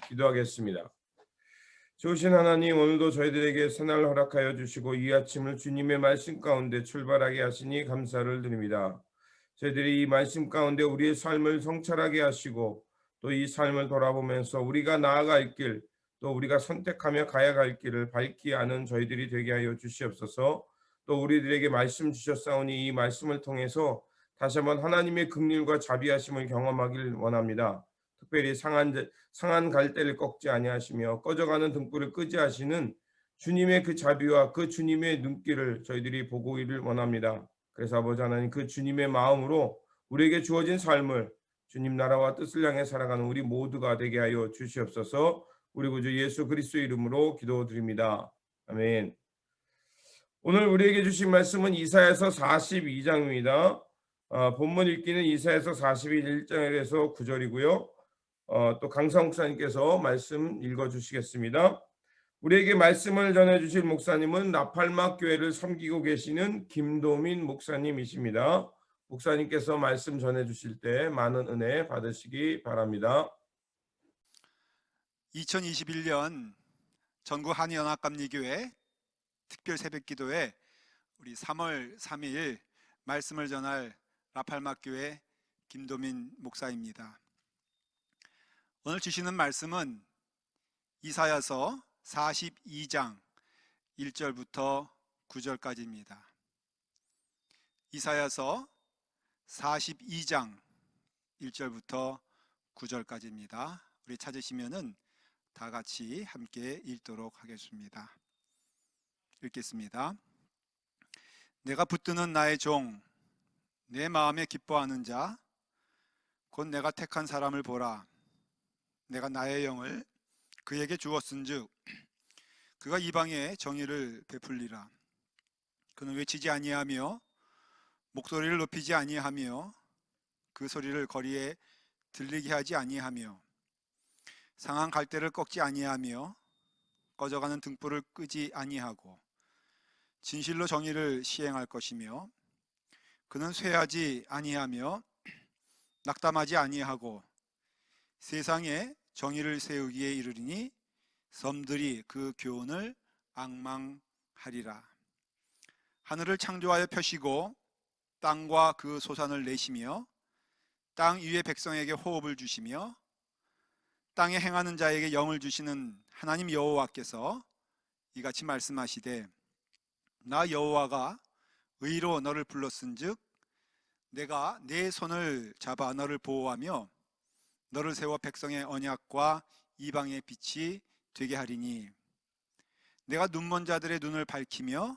기도하겠습니다. 좋으신 하나님, 오늘도 저희들에게 새날 허락하여 주시고 이 아침을 주님의 말씀 가운데 출발하게 하시니 감사를 드립니다. 저희들이 이 말씀 가운데 우리의 삶을 성찰하게 하시고 또 이 삶을 돌아보면서 우리가 나아갈 길, 또 우리가 선택하며 가야 갈 길을 밝히 아는 저희들이 되게 하여 주시옵소서. 또 우리들에게 말씀 주셨사오니 이 말씀을 통해서 다시 한번 하나님의 긍휼과 자비하심을 경험하길 원합니다. 특별히 상한 갈대를 꺾지 아니하시며 꺼져가는 등불을 끄지 하시는 주님의 그 자비와 그 주님의 눈길을 저희들이 보고 이를 원합니다. 그래서 아버지 하나님, 그 주님의 마음으로 우리에게 주어진 삶을 주님 나라와 뜻을 향해 살아가는 우리 모두가 되게 하여 주시옵소서. 우리 구주 예수 그리스도의 이름으로 기도드립니다. 아멘. 오늘 우리에게 주신 말씀은 이사야서 42장입니다. 본문 읽기는 이사야서 41장에서 9절이고요. 또 강사 목사님께서 말씀 읽어주시겠습니다. 우리에게 말씀을 전해주실 목사님은 라팔막 교회를 섬기고 계시는 김도민 목사님이십니다. 목사님께서 말씀 전해주실 때 많은 은혜 받으시기 바랍니다. 2021년 전국 한의연합감리교회 특별 새벽기도회 우리 3월 3일 말씀을 전할 라팔막교회 김도민 목사입니다. 오늘 주시는 말씀은 이사야서 42장 1절부터 9절까지입니다. 이사야서 42장 1절부터 9절까지입니다. 우리 찾으시면은 다 같이 함께 읽도록 하겠습니다. 읽겠습니다. 내가 붙드는 나의 종, 내 마음에 기뻐하는 자, 곧 내가 택한 사람을 보라. 내가 나의 영을 그에게 주었은즉 그가 이방에 정의를 베풀리라. 그는 외치지 아니하며 목소리를 높이지 아니하며 그 소리를 거리에 들리게 하지 아니하며 상한 갈대를 꺾지 아니하며 꺼져가는 등불을 끄지 아니하고 진실로 정의를 시행할 것이며 그는 쇠하지 아니하며 낙담하지 아니하고 세상에 정의를 세우기에 이르리니 섬들이 그 교훈을 앙망하리라. 하늘을 창조하여 펴시고 땅과 그 소산을 내시며 땅 위의 백성에게 호흡을 주시며 땅에 행하는 자에게 영을 주시는 하나님 여호와께서 이같이 말씀하시되 나 여호와가 의로 너를 불렀은즉 내가 네 손을 잡아 너를 보호하며 너를 세워 백성의 언약과 이방의 빛이 되게 하리니 내가 눈먼 자들의 눈을 밝히며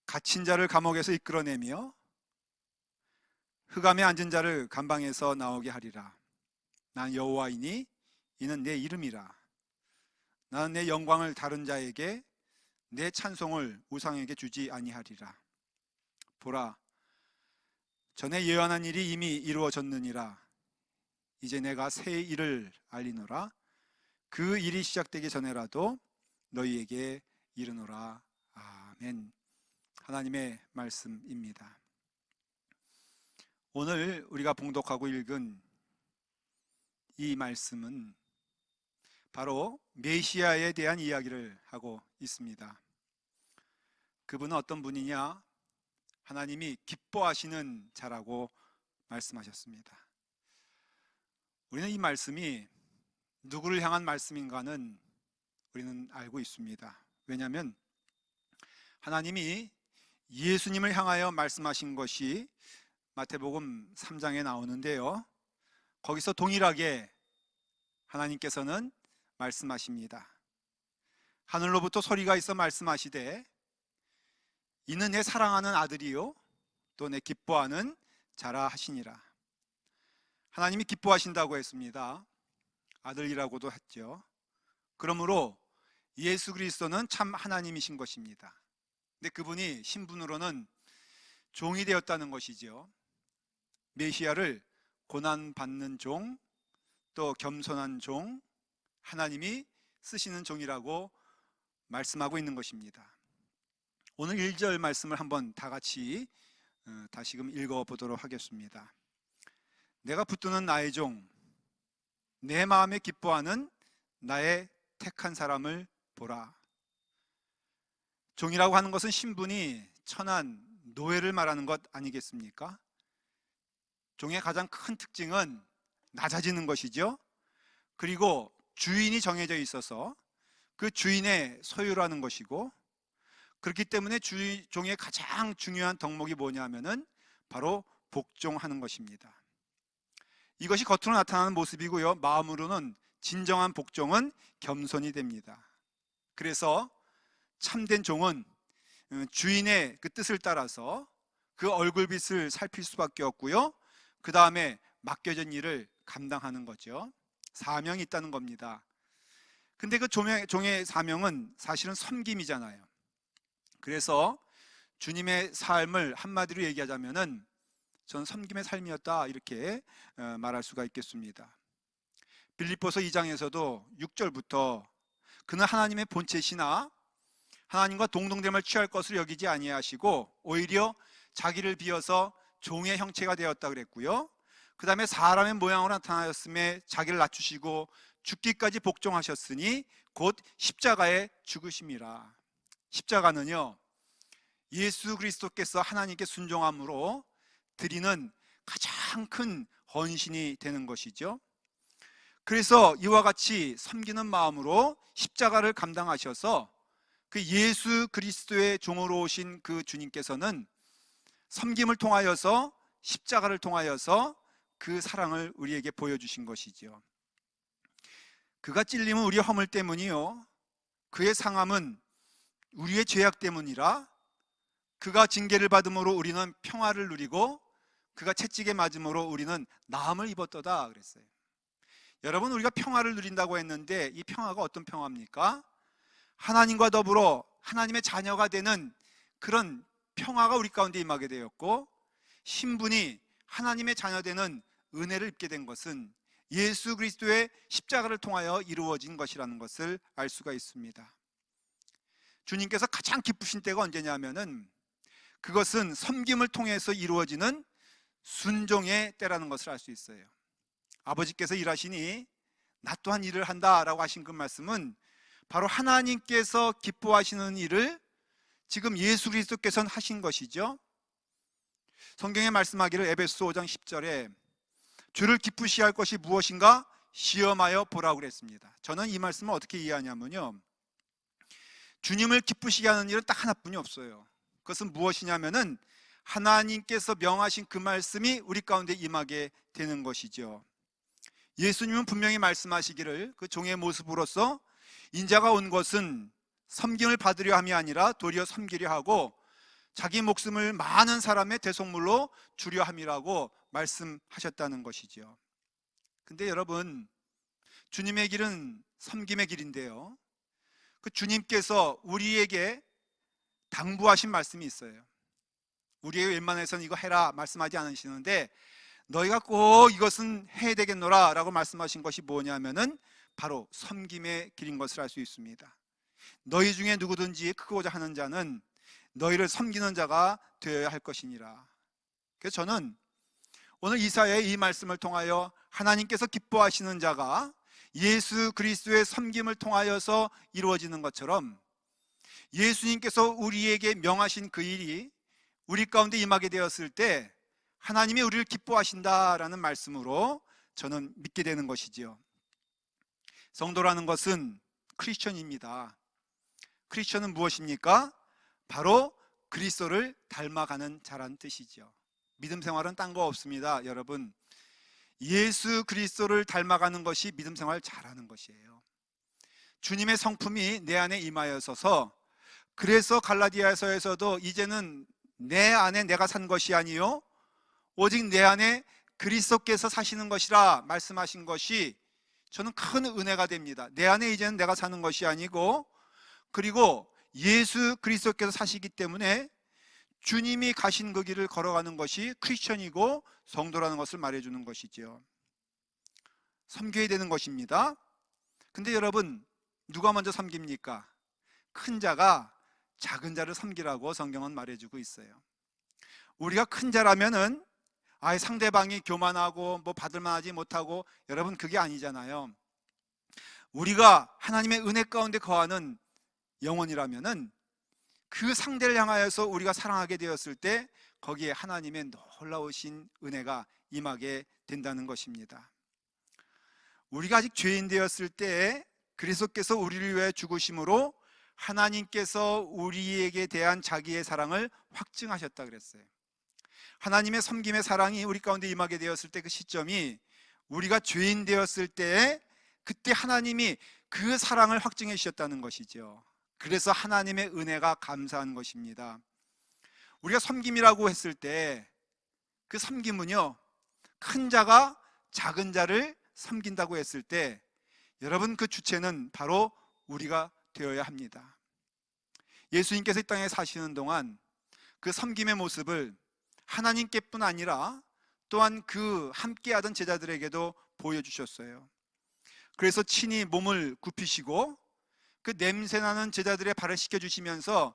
갇힌 자를 감옥에서 이끌어내며 흑암에 앉은 자를 감방에서 나오게 하리라. 난 여호와이니 이는 내 이름이라. 나는 내 영광을 다른 자에게 내 찬송을 우상에게 주지 아니하리라. 보라, 전에 예언한 일이 이미 이루어졌느니라. 이제 내가 새 일을 알리노라. 그 일이 시작되기 전에라도 너희에게 이르노라. 아멘. 하나님의 말씀입니다. 오늘 우리가 봉독하고 읽은 이 말씀은 바로 메시아에 대한 이야기를 하고 있습니다. 그분은 어떤 분이냐? 하나님이 기뻐하시는 자라고 말씀하셨습니다. 우리는 이 말씀이 누구를 향한 말씀인가는 우리는 알고 있습니다. 왜냐하면 하나님이 예수님을 향하여 말씀하신 것이 마태복음 3장에 나오는데요, 거기서 동일하게 하나님께서는 말씀하십니다. 하늘로부터 소리가 있어 말씀하시되 이는 내 사랑하는 아들이요 또 내 기뻐하는 자라 하시니라. 하나님이 기뻐하신다고 했습니다. 아들이라고도 했죠. 그러므로 예수 그리스도는 참 하나님이신 것입니다. 근데 그분이 신분으로는 종이 되었다는 것이죠. 메시아를 고난받는 종, 또 겸손한 종, 하나님이 쓰시는 종이라고 말씀하고 있는 것입니다. 오늘 1절 말씀을 한번 다 같이 다시금 읽어보도록 하겠습니다. 내가 붙드는 나의 종, 내 마음에 기뻐하는 나의 택한 사람을 보라. 종이라고 하는 것은 신분이 천한 노예를 말하는 것 아니겠습니까? 종의 가장 큰 특징은 낮아지는 것이죠. 그리고 주인이 정해져 있어서 그 주인의 소유라는 것이고, 그렇기 때문에 종의 가장 중요한 덕목이 뭐냐면은 바로 복종하는 것입니다. 이것이 겉으로 나타나는 모습이고요, 마음으로는 진정한 복종은 겸손이 됩니다. 그래서 참된 종은 주인의 그 뜻을 따라서 그 얼굴빛을 살필 수밖에 없고요, 그 다음에 맡겨진 일을 감당하는 거죠. 사명이 있다는 겁니다. 근데 그 종의 사명은 사실은 섬김이잖아요. 그래서 주님의 삶을 한마디로 얘기하자면은 전 섬김의 삶이었다, 이렇게 말할 수가 있겠습니다. 빌립보서 2장에서도 6절부터 그는 하나님의 본체시나 하나님과 동등됨을 취할 것으로 여기지 아니하시고 오히려 자기를 비어서 종의 형체가 되었다 그랬고요, 그 다음에 사람의 모양으로 나타나셨음에 자기를 낮추시고 죽기까지 복종하셨으니 곧 십자가에 죽으심이라. 십자가는요, 예수 그리스도께서 하나님께 순종함으로 드리는 가장 큰 헌신이 되는 것이죠. 그래서 이와 같이 섬기는 마음으로 십자가를 감당하셔서 그 예수 그리스도의 종으로 오신 그 주님께서는 섬김을 통하여서, 십자가를 통하여서 그 사랑을 우리에게 보여주신 것이죠. 그가 찔림은 우리의 허물 때문이요, 그의 상함은 우리의 죄악 때문이라. 그가 징계를 받음으로 우리는 평화를 누리고 그가 채찍에 맞음으로 우리는 나음을 입었도다 그랬어요. 여러분, 우리가 평화를 누린다고 했는데 이 평화가 어떤 평화입니까? 하나님과 더불어 하나님의 자녀가 되는 그런 평화가 우리 가운데 임하게 되었고, 신분이 하나님의 자녀되는 은혜를 입게 된 것은 예수 그리스도의 십자가를 통하여 이루어진 것이라는 것을 알 수가 있습니다. 주님께서 가장 기쁘신 때가 언제냐면은 그것은 섬김을 통해서 이루어지는 순종의 때라는 것을 알 수 있어요. 아버지께서 일하시니 나 또한 일을 한다라고 하신 그 말씀은 바로 하나님께서 기뻐하시는 일을 지금 예수 그리스도께서는 하신 것이죠. 성경에 말씀하기를 에베소 5장 10절에 주를 기쁘시할 것이 무엇인가 시험하여 보라고 그랬습니다. 저는 이 말씀을 어떻게 이해하냐면요, 주님을 기쁘시게 하는 일은 딱 하나뿐이 없어요. 그것은 무엇이냐면은 하나님께서 명하신 그 말씀이 우리 가운데 임하게 되는 것이죠. 예수님은 분명히 말씀하시기를 그 종의 모습으로서 인자가 온 것은 섬김을 받으려 함이 아니라 도리어 섬기려 하고 자기 목숨을 많은 사람의 대속물로 주려 함이라고 말씀하셨다는 것이죠. 근데 여러분, 주님의 길은 섬김의 길인데요, 그 주님께서 우리에게 당부하신 말씀이 있어요. 우리에게 웬만해서는 이거 해라 말씀하지 않으시는데 너희가 꼭 이것은 해야 되겠노라 라고 말씀하신 것이 뭐냐면은 바로 섬김의 길인 것을 알 수 있습니다. 너희 중에 누구든지 크고자 하는 자는 너희를 섬기는 자가 되어야 할 것이니라. 그래서 저는 오늘 이사야의 이 말씀을 통하여 하나님께서 기뻐하시는 자가 예수 그리스도의 섬김을 통하여서 이루어지는 것처럼 예수님께서 우리에게 명하신 그 일이 우리 가운데 임하게 되었을 때 하나님이 우리를 기뻐하신다라는 말씀으로 저는 믿게 되는 것이지요. 성도라는 것은 크리스천입니다. 크리스천은 무엇입니까? 바로 그리스도를 닮아가는 자란 뜻이죠. 믿음 생활은 딴 거 없습니다. 여러분, 예수 그리스도를 닮아가는 것이 믿음 생활 잘하는 것이에요. 주님의 성품이 내 안에 임하여서서, 그래서 갈라디아서에서도 이제는 내 안에 내가 산 것이 아니요 오직 내 안에 그리스도께서 사시는 것이라 말씀하신 것이 저는 큰 은혜가 됩니다. 내 안에 이제는 내가 사는 것이 아니고, 그리고 예수 그리스도께서 사시기 때문에 주님이 가신 그 길을 걸어가는 것이 크리스천이고 성도라는 것을 말해주는 것이죠. 섬겨야 되는 것입니다. 근데 여러분, 누가 먼저 섬깁니까? 큰 자가 작은 자를 섬기라고 성경은 말해주고 있어요. 우리가 큰 자라면은 아예 상대방이 교만하고 뭐 받을만하지 못하고, 여러분 그게 아니잖아요. 우리가 하나님의 은혜 가운데 거하는 영혼이라면은 그 상대를 향하여서 우리가 사랑하게 되었을 때 거기에 하나님의 놀라우신 은혜가 임하게 된다는 것입니다. 우리가 아직 죄인 되었을 때 그리스도께서 우리를 위해 죽으심으로 하나님께서 우리에게 대한 자기의 사랑을 확증하셨다 그랬어요. 하나님의 섬김의 사랑이 우리 가운데 임하게 되었을 때 그 시점이 우리가 죄인 되었을 때, 그때 하나님이 그 사랑을 확증해 주셨다는 것이죠. 그래서 하나님의 은혜가 감사한 것입니다. 우리가 섬김이라고 했을 때 그 섬김은요, 큰 자가 작은 자를 섬긴다고 했을 때 여러분 그 주체는 바로 우리가 되어야 합니다. 예수님께서 이 땅에 사시는 동안 그 섬김의 모습을 하나님께뿐 아니라 또한 그 함께하던 제자들에게도 보여주셨어요. 그래서 친히 몸을 굽히시고 그 냄새나는 제자들의 발을 씻겨주시면서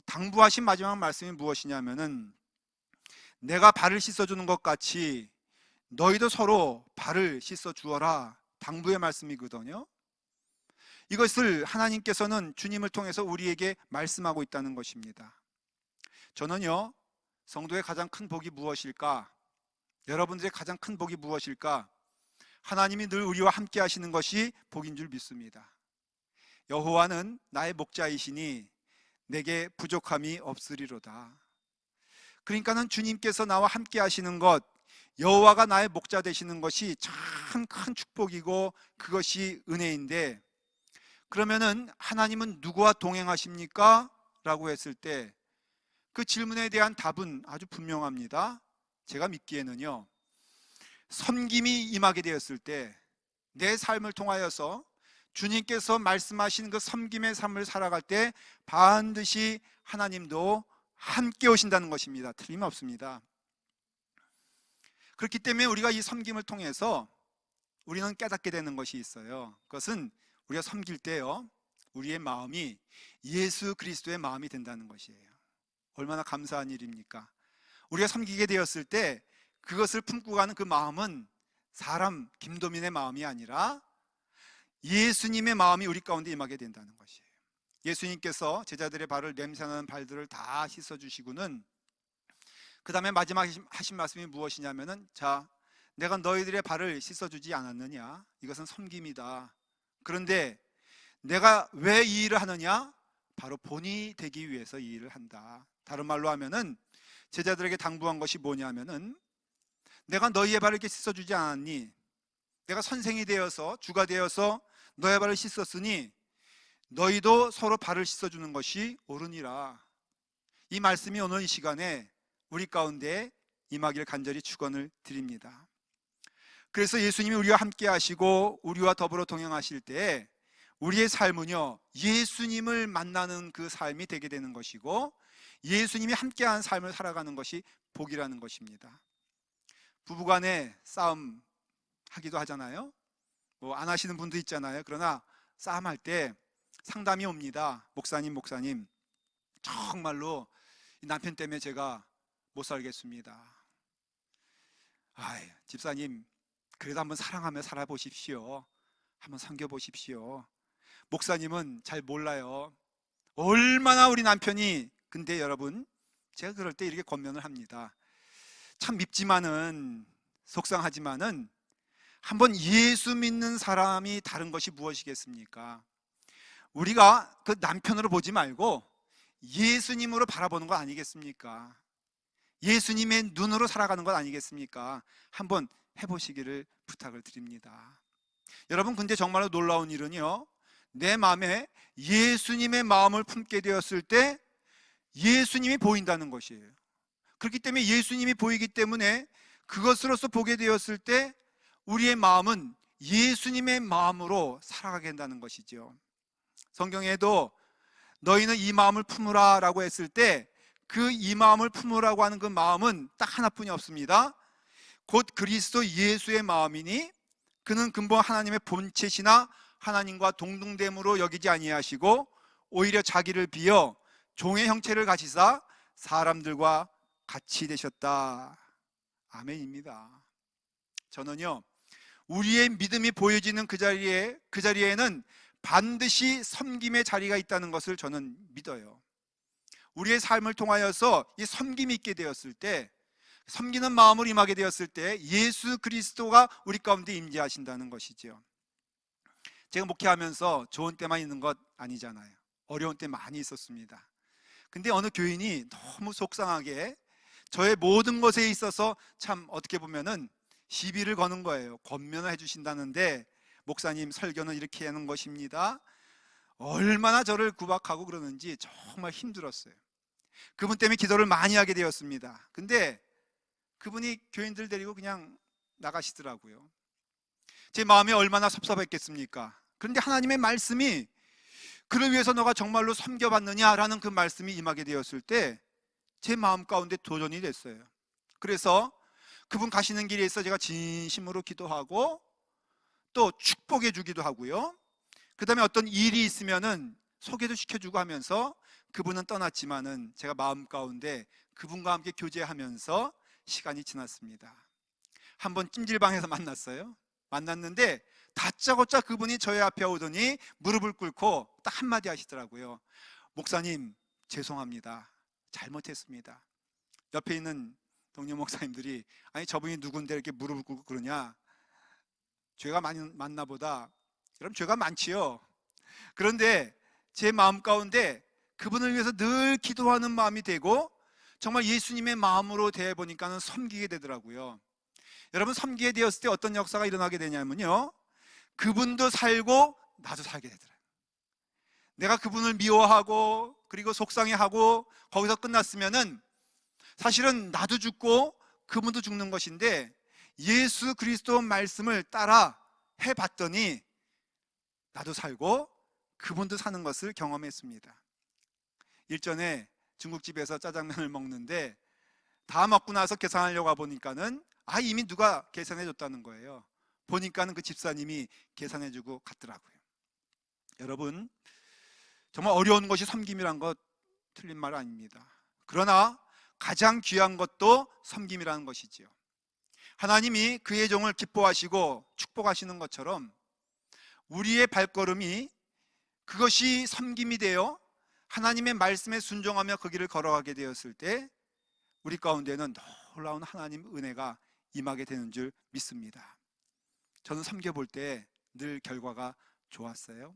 당부하신 마지막 말씀이 무엇이냐면은, 내가 발을 씻어주는 것 같이 너희도 서로 발을 씻어주어라, 당부의 말씀이거든요. 이것을 하나님께서는 주님을 통해서 우리에게 말씀하고 있다는 것입니다. 저는요, 성도의 가장 큰 복이 무엇일까? 여러분들의 가장 큰 복이 무엇일까? 하나님이 늘 우리와 함께 하시는 것이 복인 줄 믿습니다. 여호와는 나의 목자이시니 내게 부족함이 없으리로다. 그러니까는 주님께서 나와 함께 하시는 것, 여호와가 나의 목자 되시는 것이 참 큰 축복이고 그것이 은혜인데, 그러면은 하나님은 누구와 동행하십니까? 라고 했을 때 그 질문에 대한 답은 아주 분명합니다. 제가 믿기에는요, 섬김이 임하게 되었을 때 내 삶을 통하여서 주님께서 말씀하신 그 섬김의 삶을 살아갈 때 반드시 하나님도 함께 오신다는 것입니다. 틀림없습니다. 그렇기 때문에 우리가 이 섬김을 통해서 우리는 깨닫게 되는 것이 있어요. 그것은 우리가 섬길 때요, 우리의 마음이 예수 그리스도의 마음이 된다는 것이에요. 얼마나 감사한 일입니까? 우리가 섬기게 되었을 때 그것을 품고 가는 그 마음은 사람 김도민의 마음이 아니라 예수님의 마음이 우리 가운데 임하게 된다는 것이에요. 예수님께서 제자들의 발을, 냄새나는 발들을 다 씻어주시고는 그 다음에 마지막 하신 말씀이 무엇이냐면은, 자, 내가 너희들의 발을 씻어주지 않았느냐? 이것은 섬김이다. 그런데 내가 왜 이 일을 하느냐? 바로 본이 되기 위해서 이 일을 한다. 다른 말로 하면은 제자들에게 당부한 것이 뭐냐면은, 내가 너희의 발을 이렇게 씻어주지 않았니? 내가 선생이 되어서, 주가 되어서 너의 발을 씻었으니 너희도 서로 발을 씻어주는 것이 옳으니라. 이 말씀이 오늘 이 시간에 우리 가운데 임하기를 간절히 축원을 드립니다. 그래서 예수님이 우리와 함께 하시고 우리와 더불어 동행하실 때 우리의 삶은요, 예수님을 만나는 그 삶이 되게 되는 것이고 예수님이 함께한 삶을 살아가는 것이 복이라는 것입니다. 부부간에 싸움 하기도 하잖아요. 뭐 안 하시는 분도 있잖아요. 그러나 싸움할 때 상담이 옵니다. 목사님 정말로 남편 때문에 제가 못 살겠습니다. 집사님 그래도 한번 사랑하며 살아보십시오. 한번 섬겨보십시오. 목사님은 잘 몰라요. 얼마나 우리 남편이, 근데 여러분 제가 그럴 때 이렇게 권면을 합니다. 참 밉지만은, 속상하지만은 한번 예수 믿는 사람이 다른 것이 무엇이겠습니까? 우리가 그 남편으로 보지 말고 예수님으로 바라보는 것 아니겠습니까? 예수님의 눈으로 살아가는 것 아니겠습니까? 한번 해보시기를 부탁을 드립니다. 여러분, 근데 정말로 놀라운 일은요, 내 마음에 예수님의 마음을 품게 되었을 때 예수님이 보인다는 것이에요. 그렇기 때문에 예수님이 보이기 때문에 그것으로서 보게 되었을 때 우리의 마음은 예수님의 마음으로 살아가게 된다는 것이죠. 성경에도 너희는 이 마음을 품으라 라고 했을 때 그 이 마음을 품으라고 하는 그 마음은 딱 하나뿐이 없습니다. 곧 그리스도 예수의 마음이니 그는 근본 하나님의 본체시나 하나님과 동등됨으로 여기지 아니하시고 오히려 자기를 비어 종의 형체를 가지사 사람들과 같이 되셨다. 아멘입니다. 저는요, 우리의 믿음이 보여지는 그 자리에는 반드시 섬김의 자리가 있다는 것을 저는 믿어요. 우리의 삶을 통하여서 이 섬김이 있게 되었을 때, 섬기는 마음을 임하게 되었을 때 예수 그리스도가 우리 가운데 임재하신다는 것이죠. 제가 목회하면서 좋은 때만 있는 것 아니잖아요. 어려운 때 많이 있었습니다. 근데 어느 교인이 너무 속상하게 저의 모든 것에 있어서 참 어떻게 보면은 시비를 거는 거예요. 권면을 해주신다는데, 목사님 설교는 이렇게 하는 것입니다. 얼마나 저를 구박하고 그러는지 정말 힘들었어요. 그분 때문에 기도를 많이 하게 되었습니다. 근데 그분이 교인들 데리고 그냥 나가시더라고요. 제 마음이 얼마나 섭섭했겠습니까? 그런데 하나님의 말씀이 그를 위해서 너가 정말로 섬겨봤느냐라는 그 말씀이 임하게 되었을 때 제 마음 가운데 도전이 됐어요. 그래서 그분 가시는 길에 있어 제가 진심으로 기도하고 또 축복해 주기도 하고요. 그 다음에 어떤 일이 있으면은 소개도 시켜주고 하면서, 그분은 떠났지만은 제가 마음 가운데 그분과 함께 교제하면서 시간이 지났습니다. 한번 찜질방에서 만났는데 다짜고짜 그분이 저의 앞에 오더니 무릎을 꿇고 딱 한마디 하시더라고요. 목사님, 죄송합니다. 잘못했습니다. 옆에 있는 동료 목사님들이, 아니 저분이 누군데 이렇게 무릎을 꿇고 그러냐, 죄가 많나 보다. 여러분, 죄가 많지요. 그런데 제 마음 가운데 그분을 위해서 늘 기도하는 마음이 되고, 정말 예수님의 마음으로 대해보니까는 섬기게 되더라고요. 여러분, 섬기게 되었을 때 어떤 역사가 일어나게 되냐면요, 그분도 살고 나도 살게 되더라고요. 내가 그분을 미워하고 그리고 속상해하고 거기서 끝났으면은 사실은 나도 죽고 그분도 죽는 것인데, 예수 그리스도 말씀을 따라 해봤더니 나도 살고 그분도 사는 것을 경험했습니다. 일전에 중국집에서 짜장면을 먹는데 다 먹고 나서 계산하려고 보니까는 이미 누가 계산해 줬다는 거예요. 보니까는 그 집사님이 계산해 주고 갔더라고요. 여러분, 정말 어려운 것이 섬김이란 것 틀린 말 아닙니다. 그러나 가장 귀한 것도 섬김이라는 것이지요. 하나님이 그의 종을 기뻐하시고 축복하시는 것처럼 우리의 발걸음이 그것이 섬김이 되어 하나님의 말씀에 순종하며 그 길을 걸어가게 되었을 때 우리 가운데는 놀라운 하나님 은혜가 임하게 되는 줄 믿습니다. 저는 섬겨볼 때 늘 결과가 좋았어요.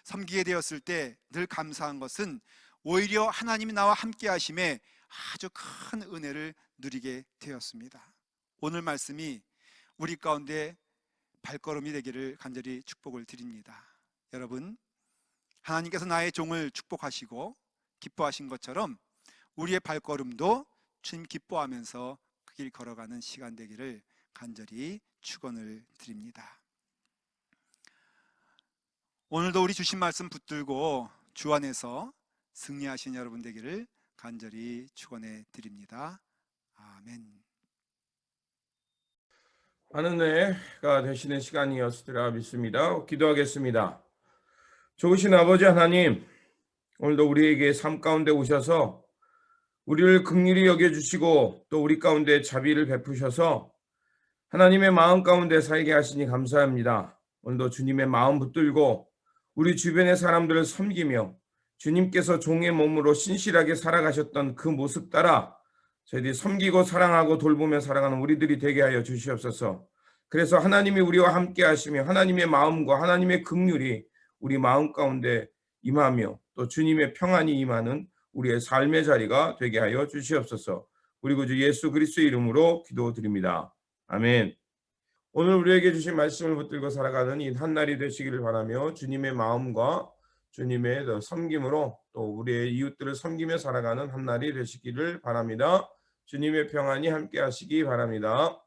섬기게 되었을 때 늘 감사한 것은 오히려 하나님이 나와 함께 하심에 아주 큰 은혜를 누리게 되었습니다. 오늘 말씀이 우리 가운데 발걸음이 되기를 간절히 축복을 드립니다. 여러분, 하나님께서 나의 종을 축복하시고 기뻐하신 것처럼 우리의 발걸음도 주님 기뻐하면서 그 길 걸어가는 시간 되기를 간절히 축원을 드립니다. 오늘도 우리 주신 말씀 붙들고 주 안에서 승리하신 여러분 되기를 간절히 축원해 드립니다. 아멘. 하는 은혜가 되시는 시간이었으리라 믿습니다. 기도하겠습니다. 좋으신 아버지 하나님, 오늘도 우리에게 삶 가운데 오셔서 우리를 긍휼히 여겨주시고 또 우리 가운데 자비를 베푸셔서 하나님의 마음 가운데 살게 하시니 감사합니다. 오늘도 주님의 마음 붙들고 우리 주변의 사람들을 섬기며 주님께서 종의 몸으로 신실하게 살아가셨던 그 모습 따라 저희들이 섬기고 사랑하고 돌보며 살아가는 우리들이 되게 하여 주시옵소서. 그래서 하나님이 우리와 함께 하시며 하나님의 마음과 하나님의 긍휼이 우리 마음 가운데 임하며 또 주님의 평안이 임하는 우리의 삶의 자리가 되게 하여 주시옵소서. 우리 구주 예수 그리스도의 이름으로 기도드립니다. 아멘. 오늘 우리에게 주신 말씀을 붙들고 살아가는 이 한날이 되시기를 바라며 주님의 마음과 주님의 섬김으로 또 우리의 이웃들을 섬기며 살아가는 한날이 되시기를 바랍니다. 주님의 평안이 함께 하시기 바랍니다.